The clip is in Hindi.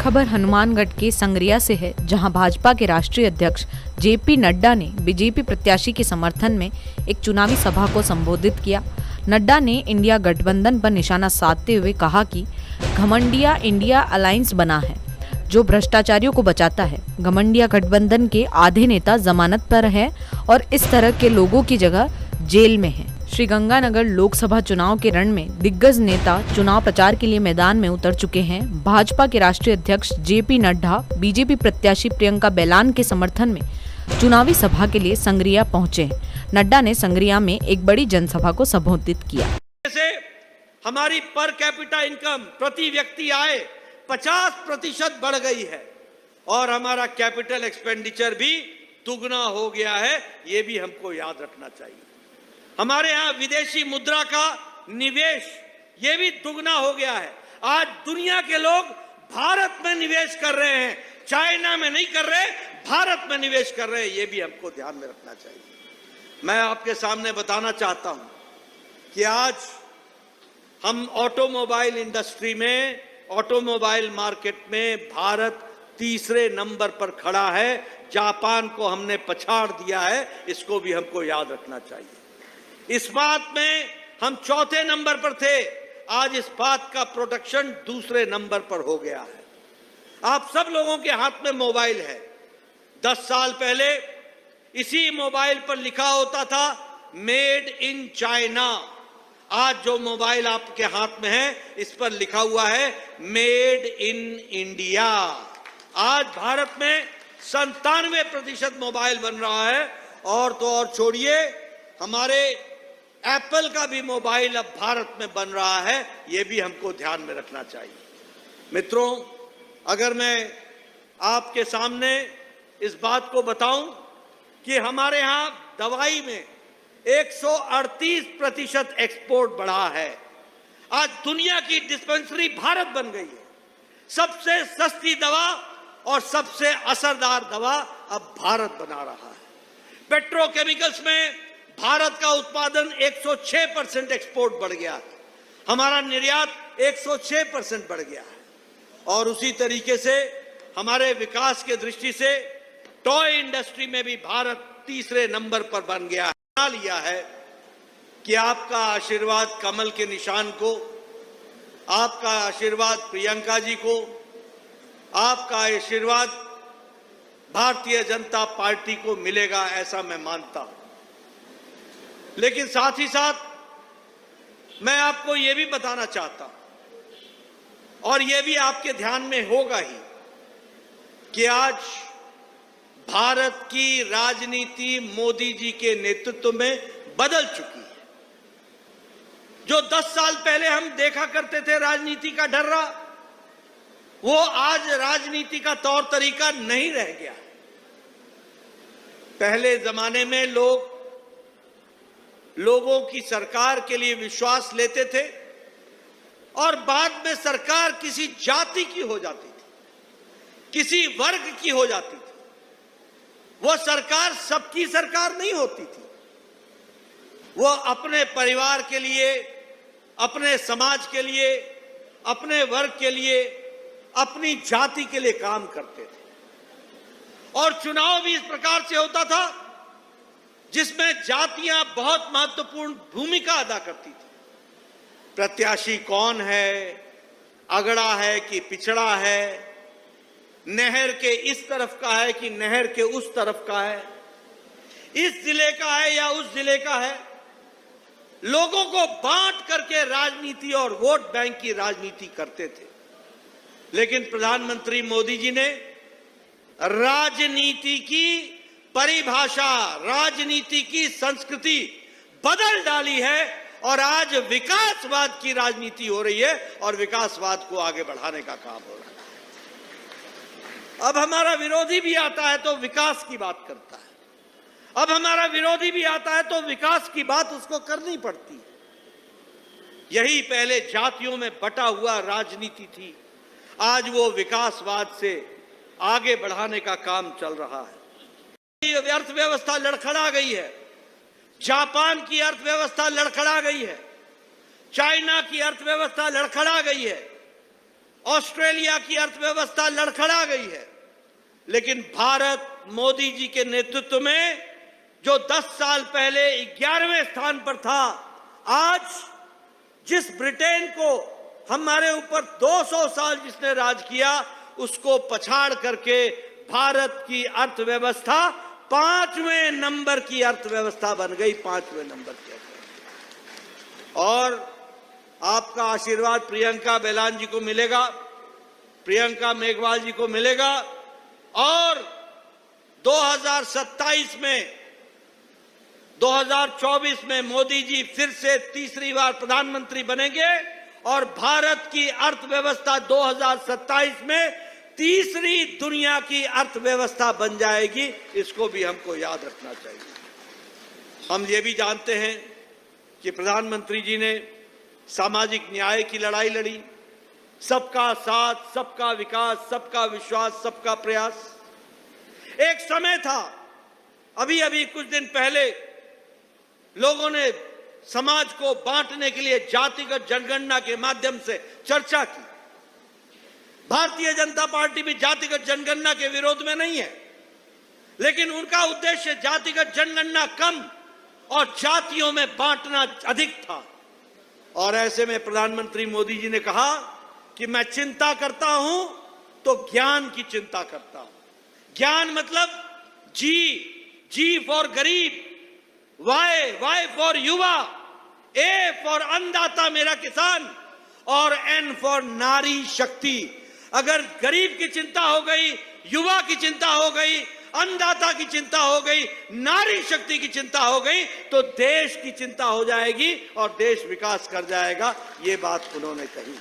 खबर हनुमानगढ़ के संगरिया से है, जहां भाजपा के राष्ट्रीय अध्यक्ष जेपी नड्डा ने बीजेपी प्रत्याशी के समर्थन में एक चुनावी सभा को संबोधित किया। नड्डा ने इंडिया गठबंधन पर निशाना साधते हुए कहा कि घमंडिया इंडिया अलायंस बना है जो भ्रष्टाचारियों को बचाता है। घमंडिया गठबंधन के आधे नेता जमानत पर हैं और इस तरह के लोगों की जगह जेल में हैं। श्रीगंगानगर लोकसभा चुनाव के रण में दिग्गज नेता चुनाव प्रचार के लिए मैदान में उतर चुके हैं। भाजपा के राष्ट्रीय अध्यक्ष जेपी नड्डा बीजेपी प्रत्याशी प्रियंका बेलान के समर्थन में चुनावी सभा के लिए संगरिया पहुंचे हैं। नड्डा ने संगरिया में एक बड़ी जनसभा को संबोधित किया। जैसे हमारी पर कैपिटा इनकम प्रति व्यक्ति आय 50% बढ़ गई है और हमारा कैपिटल एक्सपेंडिचर भी दुगना हो गया है, ये भी हमको याद रखना चाहिए। हमारे यहाँ विदेशी मुद्रा का निवेश ये भी दुगना हो गया है। आज दुनिया के लोग भारत में निवेश कर रहे हैं, चाइना में नहीं कर रहे, भारत में निवेश कर रहे हैं, ये भी हमको ध्यान में रखना चाहिए। मैं आपके सामने बताना चाहता हूं कि आज हम ऑटोमोबाइल इंडस्ट्री में, ऑटोमोबाइल मार्केट में भारत तीसरे नंबर पर खड़ा है। जापान को हमने पछाड़ दिया है, इसको भी हमको याद रखना चाहिए। इस्पात में हम चौथे नंबर पर थे, आज इस्पात का प्रोडक्शन दूसरे नंबर पर हो गया है। आप सब लोगों के हाथ में मोबाइल है। 10 साल पहले इसी मोबाइल पर लिखा होता था मेड इन चाइना। आज जो मोबाइल आपके हाथ में है इस पर लिखा हुआ है मेड इन इंडिया। आज भारत में 97% मोबाइल बन रहा है और तो और छोड़िए, हमारे एप्पल का भी मोबाइल अब भारत में बन रहा है, यह भी हमको ध्यान में रखना चाहिए। मित्रों, अगर मैं आपके सामने इस बात को बताऊं कि हमारे यहां दवाई में 138% एक्सपोर्ट बढ़ा है। आज दुनिया की डिस्पेंसरी भारत बन गई है। सबसे सस्ती दवा और सबसे असरदार दवा अब भारत बना रहा है। पेट्रोकेमिकल्स में भारत का उत्पादन 106% एक्सपोर्ट बढ़ गया है। हमारा निर्यात 106% बढ़ गया है। और उसी तरीके से हमारे विकास के दृष्टि से टॉय इंडस्ट्री में भी भारत तीसरे नंबर पर बन गया है। बना लिया है कि आपका आशीर्वाद कमल के निशान को, आपका आशीर्वाद प्रियंका जी को, आपका आशीर्वाद भारतीय जनता पार्टी को मिलेगा, ऐसा मैं मानता हूं। लेकिन साथ ही साथ मैं आपको यह भी बताना चाहता हूं और यह भी आपके ध्यान में होगा ही कि आज भारत की राजनीति मोदी जी के नेतृत्व में बदल चुकी है। जो 10 साल पहले हम देखा करते थे राजनीति का ढर्रा, वो आज राजनीति का तौर तरीका नहीं रह गया। पहले जमाने में लोगों की सरकार के लिए विश्वास लेते थे और बाद में सरकार किसी जाति की हो जाती थी, किसी वर्ग की हो जाती थी। वो सरकार सबकी सरकार नहीं होती थी। वो अपने परिवार के लिए, अपने समाज के लिए, अपने वर्ग के लिए, अपनी जाति के लिए काम करते थे। और चुनाव भी इस प्रकार से होता था जिसमें जातियां बहुत महत्वपूर्ण भूमिका अदा करती थी। प्रत्याशी कौन है, अगड़ा है कि पिछड़ा है, नहर के इस तरफ का है कि नहर के उस तरफ का है, इस जिले का है या उस जिले का है, लोगों को बांट करके राजनीति और वोट बैंक की राजनीति करते थे। लेकिन प्रधानमंत्री मोदी जी ने राजनीति की परिभाषा, राजनीति की संस्कृति बदल डाली है और आज विकासवाद की राजनीति हो रही है और विकासवाद को आगे बढ़ाने का काम हो रहा है। अब हमारा विरोधी भी आता है तो विकास की बात करता है। अब हमारा विरोधी भी आता है तो विकास की बात उसको करनी पड़ती है। यही पहले जातियों में बटा हुआ राजनीति थी, आज वो विकासवाद से आगे बढ़ाने का काम चल रहा है। अर्थव्यवस्था लड़खड़ा गई है, जापान की अर्थव्यवस्था लड़खड़ा गई है, चाइना की अर्थव्यवस्था लड़खड़ा गई है ऑस्ट्रेलिया की अर्थव्यवस्था लड़खड़ा गई है, लेकिन भारत मोदी जी के नेतृत्व में जो 10 साल पहले 11वें स्थान पर था, आज जिस ब्रिटेन को हमारे ऊपर 200 साल जिसने राज किया, उसको पछाड़ करके भारत की अर्थव्यवस्था 5वें नंबर की अर्थव्यवस्था बन गई, 5वें नंबर की अर्थव्यवस्था। और आपका आशीर्वाद प्रियंका बेलान जी को मिलेगा, प्रियंका मेघवाल जी को मिलेगा, और 2027 में 2024 में मोदी जी फिर से तीसरी बार प्रधानमंत्री बनेंगे और भारत की अर्थव्यवस्था 2027 में तीसरी दुनिया की अर्थव्यवस्था बन जाएगी। इसको भी हमको याद रखना चाहिए। हम ये भी जानते हैं कि प्रधानमंत्री जी ने सामाजिक न्याय की लड़ाई लड़ी, सबका साथ, सबका विकास, सबका विश्वास, सबका प्रयास। एक समय था, अभी अभी कुछ दिन पहले लोगों ने समाज को बांटने के लिए जातिगत जनगणना के माध्यम से चर्चा की। भारतीय जनता पार्टी भी जातिगत जनगणना के विरोध में नहीं है, लेकिन उनका उद्देश्य जातिगत जनगणना कम और जातियों में बांटना अधिक था। और ऐसे में प्रधानमंत्री मोदी जी ने कहा कि मैं चिंता करता हूं तो ज्ञान की चिंता करता हूं। ज्ञान मतलब जी फॉर गरीब, वाई फॉर युवा, ए फॉर अन्नदाता मेरा किसान, और एन फॉर नारी शक्ति। अगर गरीब की चिंता हो गई, युवा की चिंता हो गई, अन्नदाता की चिंता हो गई, नारी शक्ति की चिंता हो गई, तो देश की चिंता हो जाएगी और देश विकास कर जाएगा। ये बात उन्होंने कही।